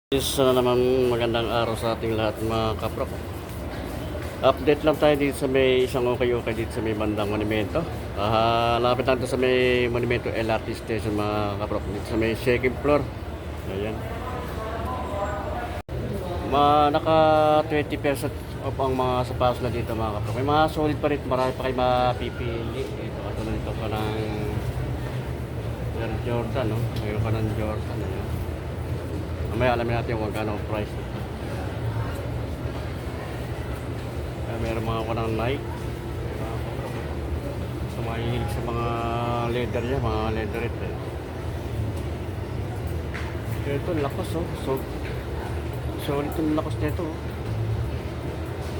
Isa na naman magandang araw sa ating lahat mga kaprok. Update lang tayo dito sa may isang okay dito sa may bandang monumento. Lapit lang sa may monumento LRT station mga kaprok. Dito sa may second floor. Ayan. Naka 20% off ang mga sapatos na dito mga kaprok. May mga solid pa rin. Marami pa kayo mapipili. Ito katulad nito pa ng Air Jordan. No? Mayroon pa ng Jordan. Ayan. Mamaya alamin natin kung magkano ang price nito. Meron mga ako ng Nike. So mahihilig sa mga leather niya, mga leatherette. Ito lakas oh. So ito lakas nito oh.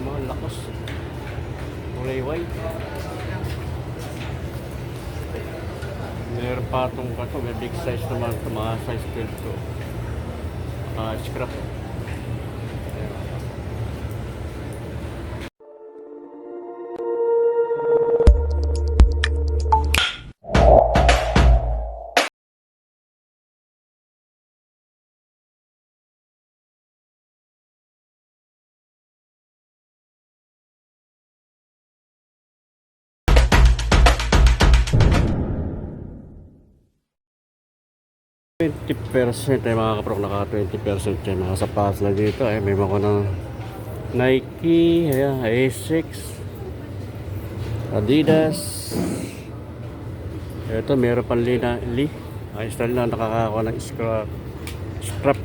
Mga lakas. Kulay white. Meron pa itong kato, may big size naman ito, mga size 12 to. Scrap. %, mga kaprok, naka 20% yan mga sapatos na dito. May mga ng Nike, ayan, Asics, Adidas. Ito meron pang ayos na nakakakuha ng strap.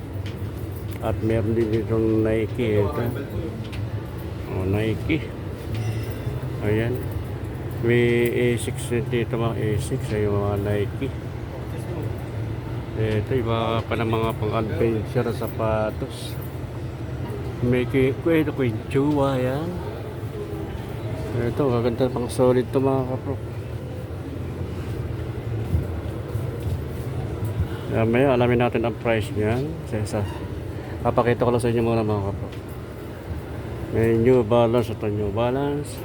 At meron din ditong Nike. Ito Nike, ayan, may Asics dito, mga Asics, ay mga Nike. Ito iba pa ng mga pang-adventure sapatos. May kwento ko yung Chua yan. Ito maganda pang solid to mga kaprok. Maya alamin natin ang price niyan. Papakita ko lang sa inyo muna mga kaprok. May New Balance, ito New Balance,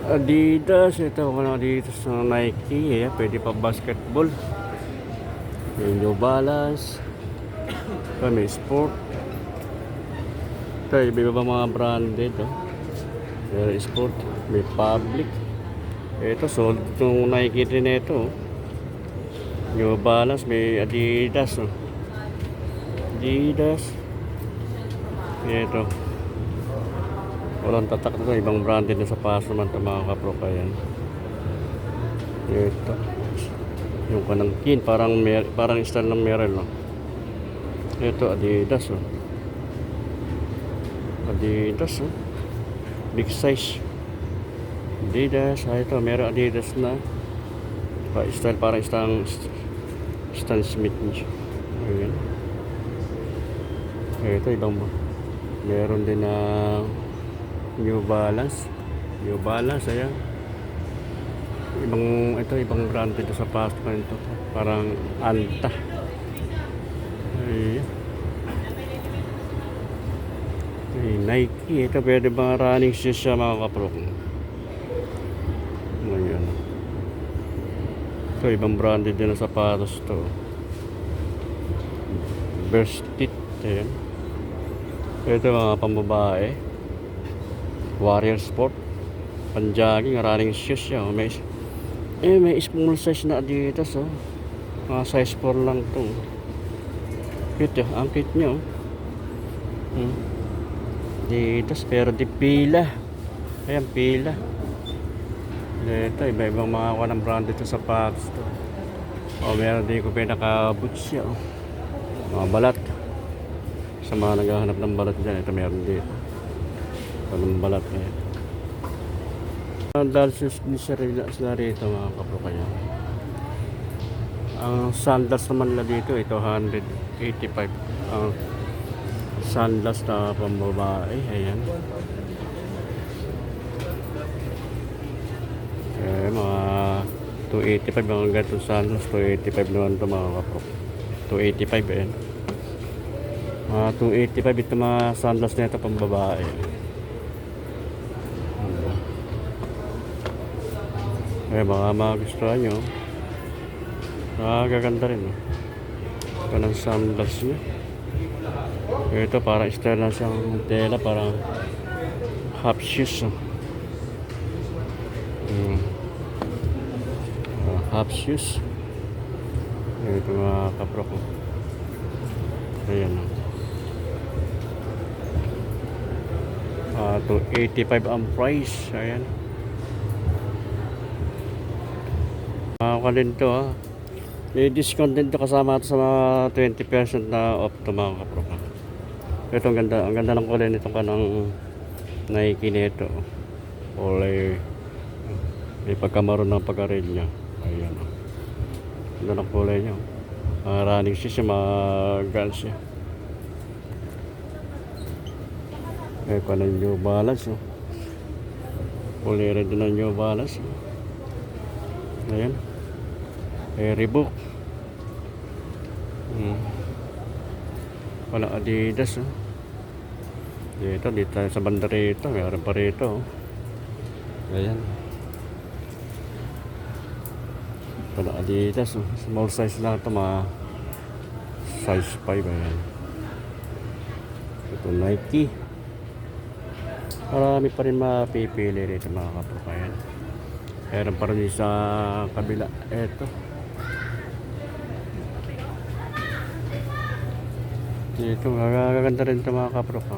Adidas, ito mga Adidas na Nike, pwede pa basketball. May New Balance, ito may Sport, ito iba mga branded, may Sport, may Public. Ito sold itong Nike din ito. New Balance, may Adidas, Adidas, ito walang tatak na ito, ibang branded na sapatos naman ito mga kaprok. Ayan, ito yung kanangkin, parang style ng Merrell, no? Ito Adidas, Adidas, big size Adidas. Ito meron Adidas na style, parang Stan Smith. Ayan. Ito ibang meron din na New Balance, ayan. Ibang brand dito sa sapatos na ito, parang Anta. Ayan. Nike, ito pwede mga running shoes siya mga kaprok. Ayan. Ito ibang branded din na sapatos to. Verstit, ayan. Ito mga pambabae, Warrior Sport, panjogging, running shoes siya. May small size na Adidas, mga size 4 lang to. Cute, ang cute niya, Adidas, pero di pila. Ayan, pila. Ito iba-ibang mga ng brand dito sa sapatos to. Meron din ko pinaka boots siya, mga balat. Sa mga naghahanap ng balat dyan, ito meron dito. Walang balat niya. Dahil sila rito mga kapro, kaya ang sandals naman nila dito, ito 185 ang sandals na pambabae. Ayan, mga 285 ang ganitong sandals. 285 naman ito mga kapro, 285. Ayan, mga 285 ito mga sandals na ito pambabae. Baka magustuhan nyo. Gaganda rin. Kanang sandals niya. Ito parang style lang siyang tela, parang half shoes. Half shoes. Ito mga kapro ko. Ayan. To 85 ang price. Ayan. Makakalin to ha. May discount din to, kasama ito sa mga 20% na off to mga kapro ko. Ito ang ganda. Ang ganda ng kulay nito kanang Nike nito. Kulay. May pagkamaroon ng pagkaril niya. Ayan. Ganda ng kulay niya. Running shoes yung mga girls niya. Eh, pa ng New Balance. Kulay rin din ng New Balance. Ayan. Reebok. Walang Adidas. Dito sa banda rito. Mayroon pa rito. Ayan. Walang Adidas. Small size lang ito. Mga size 5. Ayan. Ito Nike. Marami pa rin mapipili rito mga kapukayan. Meron pa rin sa kabila. Ito. Dito, magaganda rin ito mga kaproka.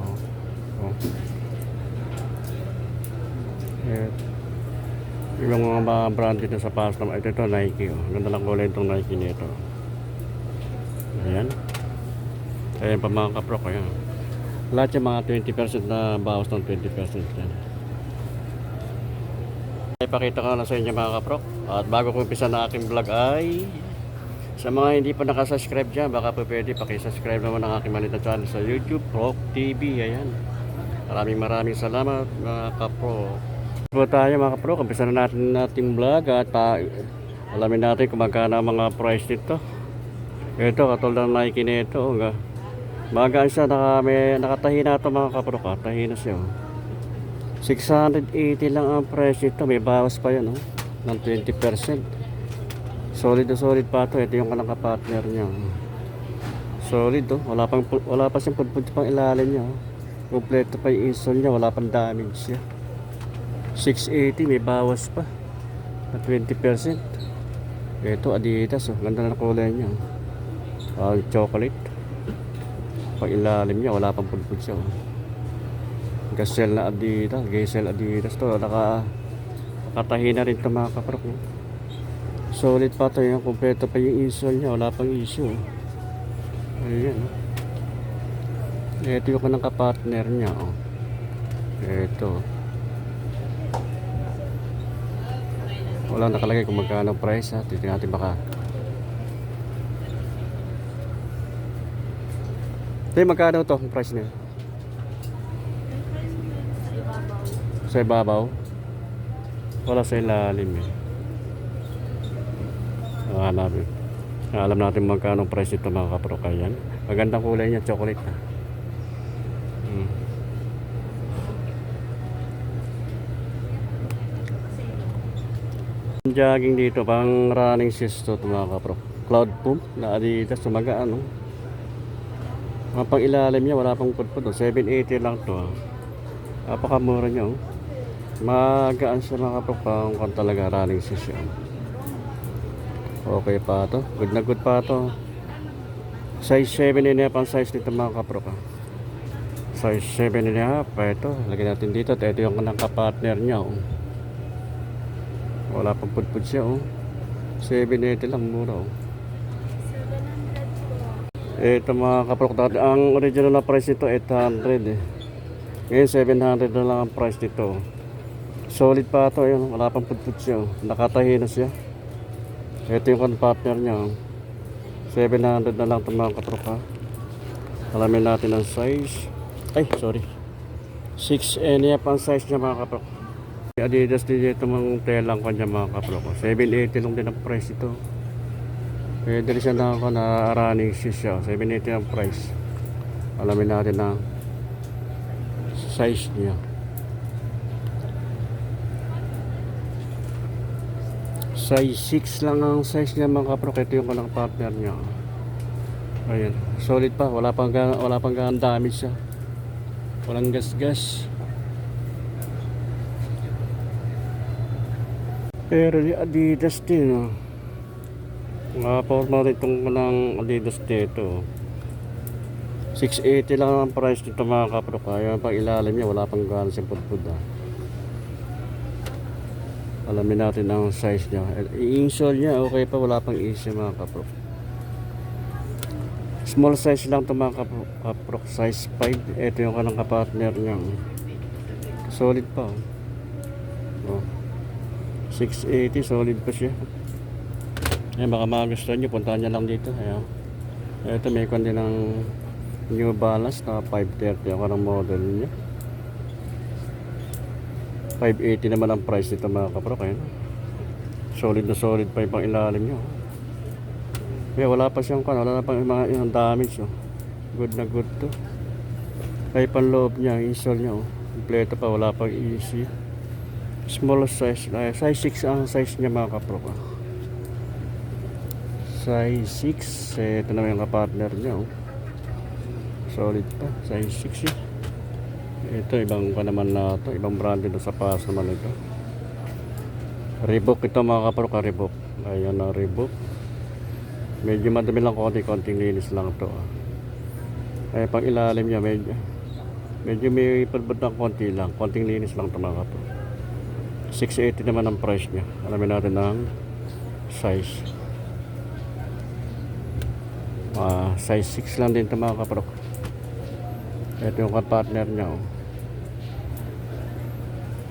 Yung mga brand dito sa pass naman. Ito Nike. Ganda lang kulay itong Nike nito. Ayan. Ayan pa mga kaproka. Ayan. Lahat yung mga 20% na bawas ng 20% yan. Ipakita ko na sa inyo mga kaprok. At bago ko umpisa na aking vlog ay sa mga hindi pa nakasubscribe dyan, baka po pwede pakisubscribe naman ang aking maliit na channel sa YouTube, Prok TV. Ayan. Maraming salamat mga kaprok. Po tayo mga kaprok, umpisa na natin ating vlog at alamin natin kung magkano ang mga price nito. Ito katulad ng Nike nito. Magaan siya, nakatahi na ito mga kaprok. Tahi na siya. 680 lang ang price nito. May bawas pa yan ng 20%. Solid na solid pa ito. Ito yung kanang partner niya. Solid wala pa siyang pudpud pang ilalim niya. Kompleto pa yung insole niya. Wala pang damage siya. 680 may bawas pa na 20%. Ito Adidas. Ganda na kulay niya. Chocolate. Pag ilalim niya, wala pang pudpud siya. Gazelle na Adidas. Gazelle Adidas to. Nakatahi na rin ito mga kaprok. Solid pa ito. Yung kompleto pa yung insole niya. Wala pang issue. Ayan. Ito yung kanang kapartner niya. Ito. Wala nakalagay kung magkano price. Titingnan natin baka. Magkano ito ang price niya? Sa ibabaw? Wala sa ilalim alam natin magkano ang price ito mga kaprok. Ayan. Magandang kulay niya, chocolate na. Jogging dito, pang running shoes to mga kaprok. Cloud Pump na Adidas, sumagaan pang ilalim niya wala pang pudpud. 780 lang to. Napakamura niya. Magaan siya mga kaprok. Pang talaga running shoes siya. Okay pa to. Good na good pa to. Size 7.5 ang size nito mga kaprok. Size 7.5. Ito lagyan natin dito. Ito yung kanang kapartner niya. Wala pang pudpud siya. 780 lang, mura. Ito mga kaprok, ang original na price nito 800 Ngayon 700 na lang ang price nito. Solid pa ito. Wala pang pudpud siya. Nakatahi na siya. Ito yung partner niya. 700 na lang ito mga kaprok. Alamin natin ang size. 6.5 ang size niya mga kaprok. Adidas din ito mga telang kanya mga kaprok. 780 lang din ang price ito. Pwede rin siya na running shoes siya. 780 ang price. Alamin natin ang size niya. Size 6 lang ang size niya mga kaprok. Ito yung kanang partner niya. Ayan, solid pa, wala pang damage siya. Walang gas-gas. Pero di Adidas din, oh. Mga forma rin itong ng Adidas dito. 680 lang ang price nito mga kapro. Kaya pang ilalim niya, wala pang gano'n siyang pudpud, ah. Alamin natin ang size niya. I-insole niya, okay pa, wala pang issue mga kapro. Small size lang ito mga kapro. Size 5. Ito yung kanang kapartner niya. Solid pa, oh. 680, solid pa siya. Ayan, baka magustuhan nyo, puntahan nyo lang dito. Ayan. Ito, may kundi ng New Balance na 530 ako ng model niya. 580 naman ang price nito mga kapro. Ayan. Solid na solid pa yung pang ilalim nyo. Kaya wala pa siyang wala na pang mga damage, oh. Good na good to. Kaya pang loob niya, install niya, oh. Kompleto pa, wala pang easy. Small size, size 6 ang size niya mga kapro. Size 6, ito naman yung kapartner niya, oh. Solid pa, size 6 eh. Ito ibang pa naman na ito, ibang brand dito sa paso naman ito. Reebok ito mga kapro, Reebok. Ayan na Reebok. Medyo madami lang, konting linis lang ito, ah. Kaya pang ilalim niya medyo may palbot ng konti lang, konting linis lang ito mga kapro. 680 naman ang price niya. Alamin natin ang size. Size 6 lang din ito mga kapro. Ito yung partner niya, oh.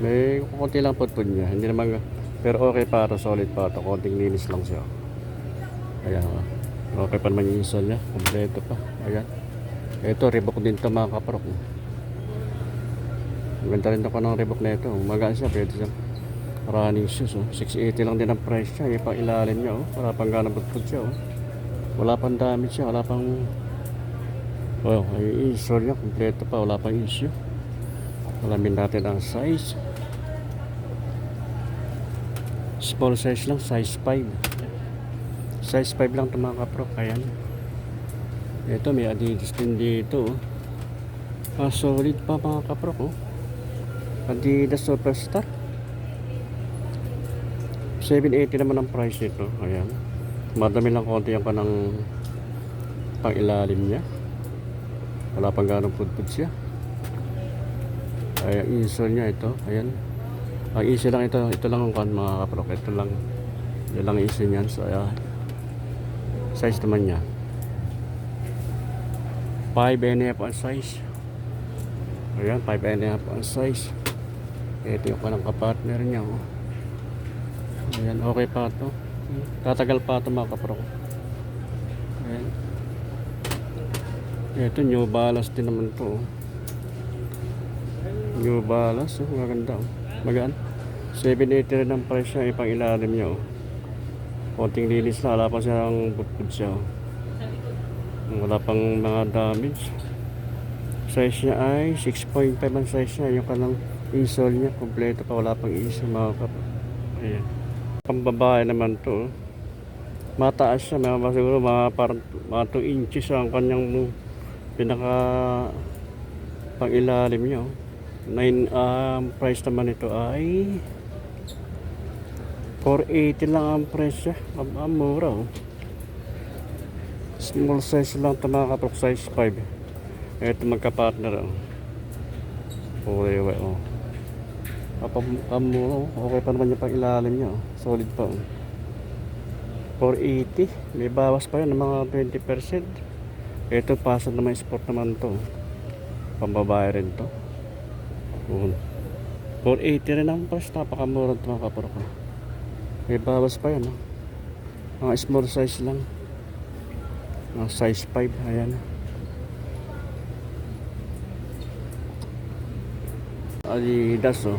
May konti lang putpud niya, hindi naman, pero okay pa ito, solid pa ito, konting linis lang siya. Ayan, oh. Okay pa naman yung install niya, kompleto pa. Ayan, ito Reebok din ito mga kapro. Maganda rin ako ng Reebok na ito, magaan siya, pwede siya running shoes, oh. 680 lang din ang price niya. Yung pang ilalim niya, oh. Wala pang ganang putpud siya, oh. Wala pang damage siya, wala pang ay install niya, kompleto pa, wala pang issue. Alamin natin ang size. Small size lang, size 5. Size 5 lang ito mga kapro. Ayan, ito may Adidas din dito, oh. Solid pa mga kapro, oh. Adidas Superstar 780 naman ang price nito. Ayan, madami lang konti yung kanang pang ilalim niya, wala pang ganong pudpud siya. Ay, install niya ito. Ayan, ang easy lang ito lang ang kan mga kapro. Ito lang easy niyan. So size naman niya 5.5 ang size. Ayan, 5.5 ang size. Ito yung kanang kapartner niya, oh. Ayan, okay pa ito. Tatagal pa ito mga kapro. Ayan, ito New Balance din naman ito, oh. New Balance, oh, maganda, oh. Magaan. 780 rin ang price niya, ipang ilalim niya, oh. Konting linis na, wala pa siyang putpud siya, oh. Wala pang mga damage. Size niya ay 6.5 ang size niya. Yung kanang insole niya, kompleto pa, wala pang isa mga kapro. Ayan, pambabae naman to, oh. Mataas siya, siguro parang mga 2 inches ang kanyang pinaka pang ilalim niya, oh. 9, price naman ito ay 480 lang ang price niya. Ang mura, oh. Small size lang ito mga kapro, size 5. Ito magka-partner, oh. Okay, oh. Okay pa naman yung pang ilalim niya, oh. Solid pa, oh. 480, may bawas pa yun ng mga 20%. Ito pasok naman, sport naman to, pambabae rin to. 480 rin ang price, napakamura ito mga kapro ko. May bawas pa yan, oh. Mga small size lang, mga size 5. Ayan, Adidas, oh.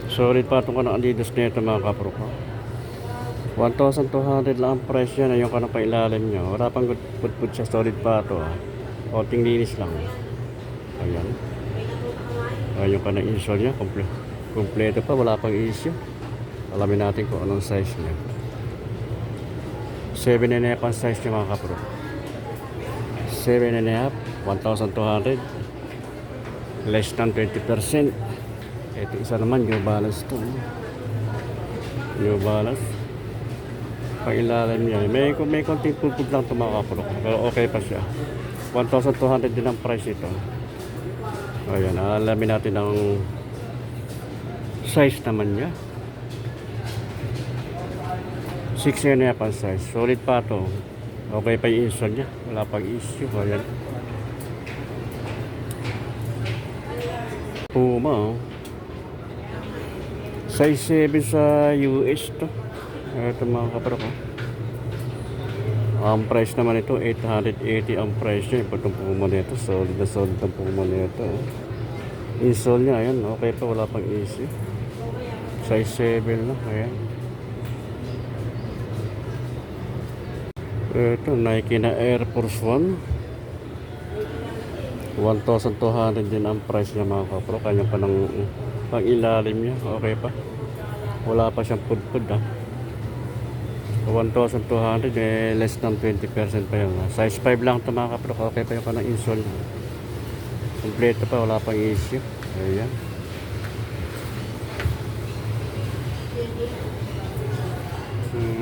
Solid pa itong kanang Adidas na ito mga kapro ko. 1,200 lang ang price yan. Yung kanang pailalim nyo, wala pang putpud siya, solid pa ito, oh. Konting linis lang. Ayan, yung kanang insole nya, kompleto pa, wala pang issue. Alamin natin kung anong size niya. 7 and a half ang size niya mga kapro. 7 and a half, 1,200. Less than 20%. Ito isa naman, New Balance to. New Balance. Pang ilalim niya. May konting pulpud lang ito mga kapro. Pero okay pa siya. 1,200 din ang price ito. Ayan, alamin natin ang size naman niya. 6 and a half ang size. Solid pa ito. Okay pa yung insole niya. Wala pang issue. Ayan. Puma. Size 7 sa US to. Ito mga kapro ko. Ang price naman ito, 880 ang price niya. Itong Puma nito. Solid na solid ang Puma nito. Insole niya. Ayan. Okay pa. Wala pang issue. Size 7 na. Ayan. Ito, Nike na Air Force 1. 1,200 din ang price niya mga kapro. Kanya pa ng pang ilalim niya. Okay pa. Wala pa siyang pudpud 1,200 less than 20% pa yun. Size 5 lang ito mga kapro. Okay pa yung kanang insole niya. Kompleto pa. Wala pang issue. Ayan.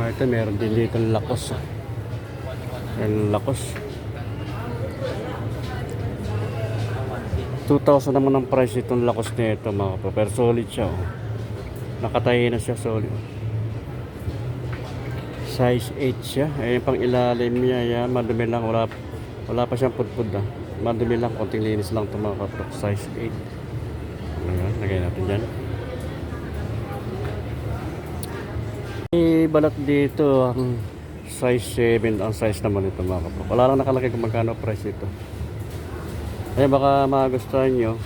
Ito meron din dito Lacoste. Ayan, Lacoste. 2,000 naman ang price itong Lacoste nito mga kapro. Pero solid siya. Nakatahi na siya, solid. Size 8 siya. Ayan pang ilalim niya. Ayan, madumi lang. Wala pa siyang pudpud madumi lang. Konting linis lang ito mga kapro. Size 8. Ayan, lagay natin dyan. Balat dito ang size 7 ang size naman ito mga kapro. Wala lang nakalagay kung magkano price ito. Eh baka magustuhan nyo.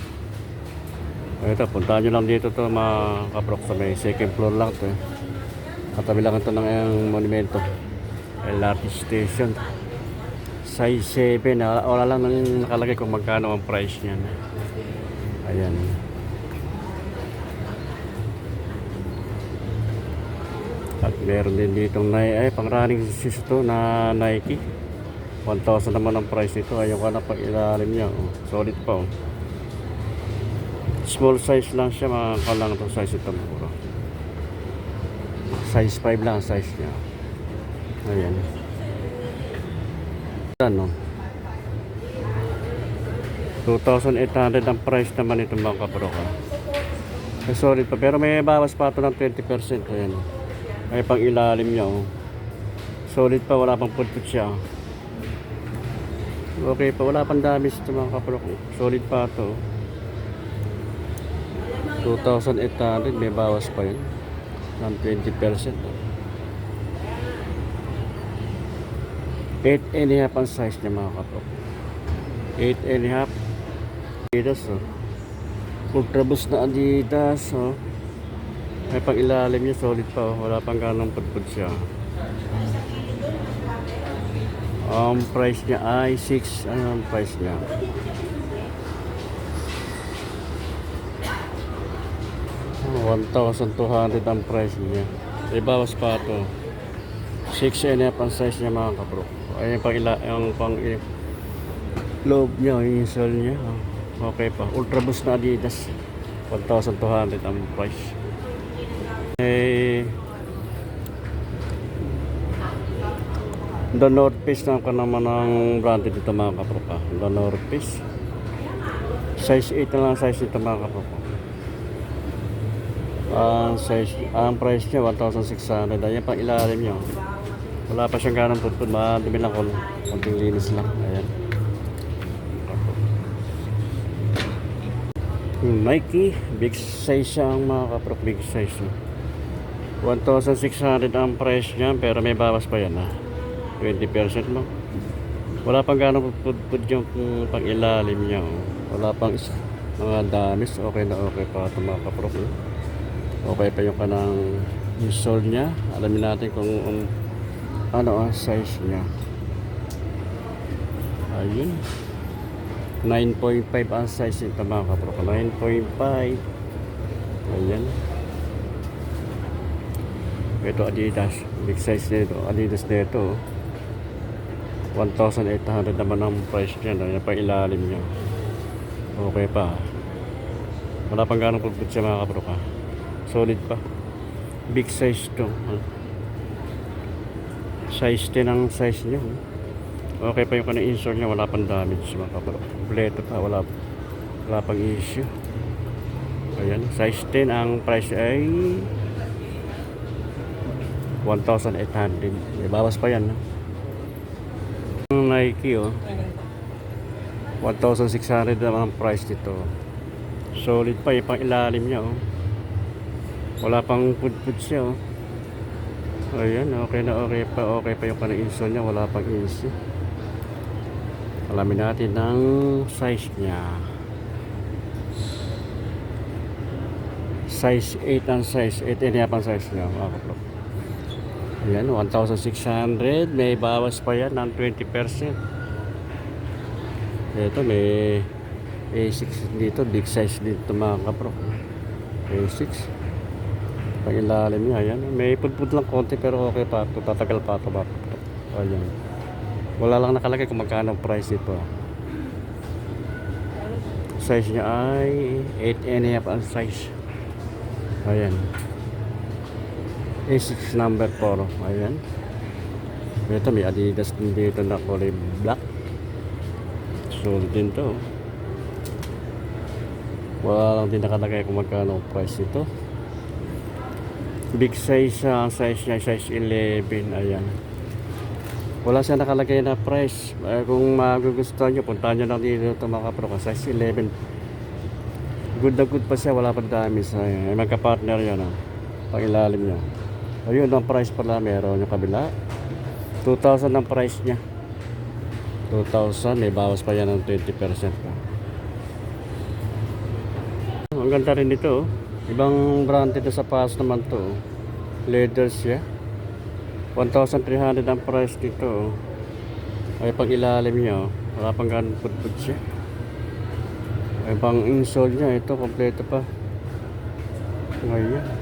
Ito, puntahan nyo lang dito to mga kapro. Sa may second floor lang to. Katabi lang ito ng monumento. LRT station. Size 7. Wala lang nakalagay kung magkano ang price niyan. Ayan. At meron din ditong pang running shoes to na Nike. 1,000 naman ang price nito. Ayaw ka na pag ilalim niya. Solid pa. Small size lang siya. Makalang itong size ito. Size 5 lang ang size niya. Ayan. Ano? 2,800 ang price naman ito mga kapro ka. Solid pa. Pero may bawas pa ito ng 20%. Ayan. May pang ilalim niya. Solid pa. Wala pang pudpud siya. Okay pa. Wala pang damage ito mga kapro. Solid pa ito. 2,800. May bawas pa yun. Ng 20%. 8 and a half ang size niya mga kapro. 8 and a half. Adidas Ultra Boost na Adidas May pang ilalim niya, solid pa wala pang ganong pudpud siya. Ang price niya ay 6. Ano ang price niya? $1,200 ang price niya. Ibawas pa ito. 6 and a half ang size niya mga kapro. Ayun pang loob niya, yung insole niya. Okay pa. Ultra Boost na Adidas. 1,200 ang price. The North Face na ka naman ang branded dito mga kapro ka. The North Face. Size 8 na lang size nito mga kapro ka. Ang price niya 1,600. Ayan pang ilalim niya. Wala pa siyang ganang pudpud. Madumi lang konting linis lang. Ayan. Nike. Big size siya ang mga kapro. Big size. 1,600 ang price niya. Pero may bawas pa yan 20% mo. Wala pang ganang pudpud yung pang ilalim niya. Wala pang mga damis. Okay na okay pa ito mga kapro. Okay pa yung kanang insole niya. Alamin natin kung ano ang size niya. Ayun. 9.5 ang size nito mga kapro. 9.5. Ayan. Ito Adidas. Big size nito. Adidas nito. 1,800 naman ang price niya. Yan pa ilalim niya. Okay pa. Wala pang ganong pagput siya mga kabro ka. Solid pa. Big size to. Size 10 ang size niya. Okay pa yung kanang insole niya. Wala pang damage mga kabro. Kompleto pa. Wala pang issue. Ayan. Size 10 ang price ay 1,800. May bawas pa yan. Nike 1,600 naman ang price nito. Solid pa yung pang ilalim niya wala pang pud siya ayan, okay pa yung kanang insole niya, wala pang issue. Alamin natin ang size niya. Size 8 ang size 8 and a half ang size niya mga kapro. Ayan, 1,600. May bawas pa yan ng 20%. Ito may A6 dito. Big size dito mga kapro. A6. Pag ilalim niya. Ayan. May pudpud lang konti pero okay pa ito. Tatagal pa ito. Ayan. Wala lang nakalagay kung magkano price ito. Size niya ay 8 and a half ang size. Ayan. A6 number 4. Ayan. Ito may Adidas din dito na kulay black. Solid din to. Wala lang din nakalagay kung magkano price ito. Big size ang size niya, size 11. Ayan. Wala siya nakalagay na price. Kung magugustuhan nyo, puntahan nyo lang dito ito mga kapro. Size 11. Good na good pa siya. Wala pa damage. May magka-partner yan. Pang ilalim niya. Ayun ang price pala, meron yung kabila 2,000 ang price niya. 2,000, may bawas pa yan ng 20% pa. Ang ganda rin ito ibang branded na sapatos naman to leather siya. 1,300 ang price nito. Ay pang ilalim niya wala pang ganun pudpud siya. Ay pang insole niya ito kompleto pa. Ngayon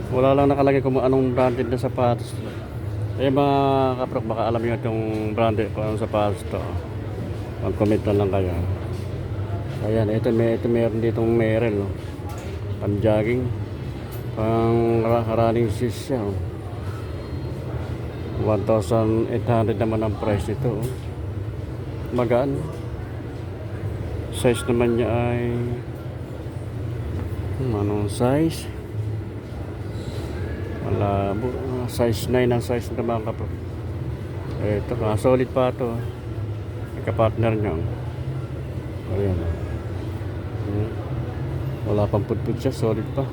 wala lang nakalagay kung anong branded na sapatos. Eh mga kaprok, baka alam nyo itong branded kung anong sapatos to. Mag-comment na lang kayo. Ayan, ito meron ditong Merrell. Pang jogging. Pang running shoes siya. 1,800 naman ang price nito. Magaan. Size naman niya ay anong size? Malabo. Size 9 ang size na mga kapro. Ito solid pa ito. Ika-partner nyo. Ayan. Wala pang pudpud siya. Solid pa.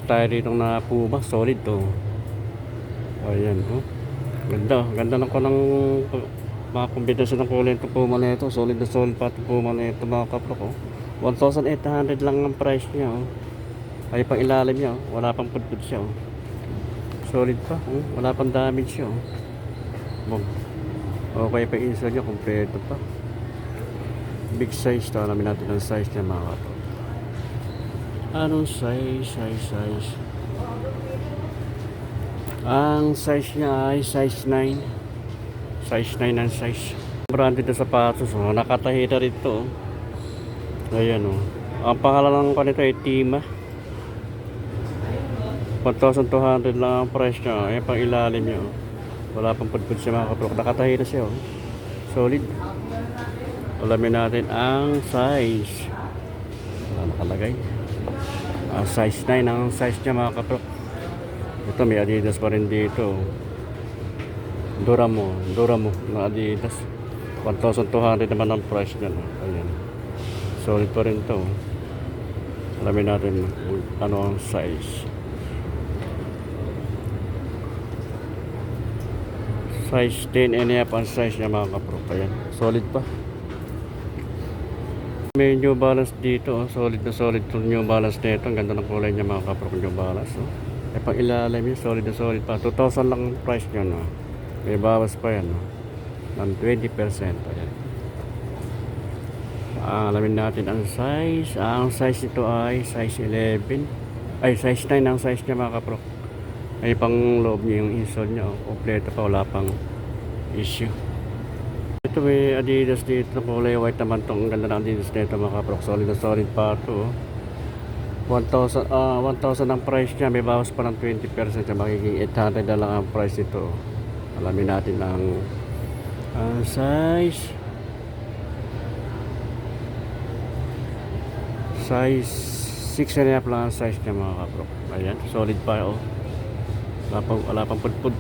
Tayo dito na Puma. Solid to. Ayan. Ganda lang ko ng mga kombinasyon ng kulay itong Puma na ito. Solid na solid pa itong Puma na ito mga kapro ko. 1,800 lang ang price niya. Ay pang ilalim niya, wala pang pudpud siya. Solid pa, wala pang damage siya. Okay pa insole niya, kompleto pa. Big size to, alamin natin ang size niya mga kapro. Anong size? Ang size niya ay size 9. Size 9 ang size. Branded na sapatos, nakatahita rito. Ayan ang pangalan ng kanito ay Tima. 1,200 lang ang price niya. Ayan pang ilalim niya. Wala pang pudpud siya mga kapro. Nakatahi na siya. Solid. Alamin natin ang size. Wala nakalagay. Size 9 ang size niya mga kapro. Ito may Adidas pa rin dito. Duramo na Adidas. 1,200 naman ang price niya. Ayan. Solid pa rin to. Alamin natin ano ang size. Size 10 and a half ang size niya mga kapro. Ayan, solid pa. May New Balance dito. Solid na solid itong New Balance nito. Ang ganda ng kulay niya mga kapro. New Balance. Ay pang ilalim niya. Solid na solid pa. 2,000 lang ang price niya. May bawas pa yan. Ng 20%. Ayan. Alamin natin ang size. Ang size nito ay size 11. Ay, size 9 ang size niya mga kapro. Ay pang loob niya yung insole niya. Oh. Kompleto pa, wala pang issue. Ito may Adidas dito, kulay white naman tong. Ang ganda ng Adidas nito mga kapro. Solid na solid pa ito. 1,000 ang price niya. May bawas pa ng 20%. Magiging 800 na lang ang price nito. Alamin natin ang size 6 and a half lang ang size niya mga kapro. Ayan, solid pa oh. Wala pang pudpud.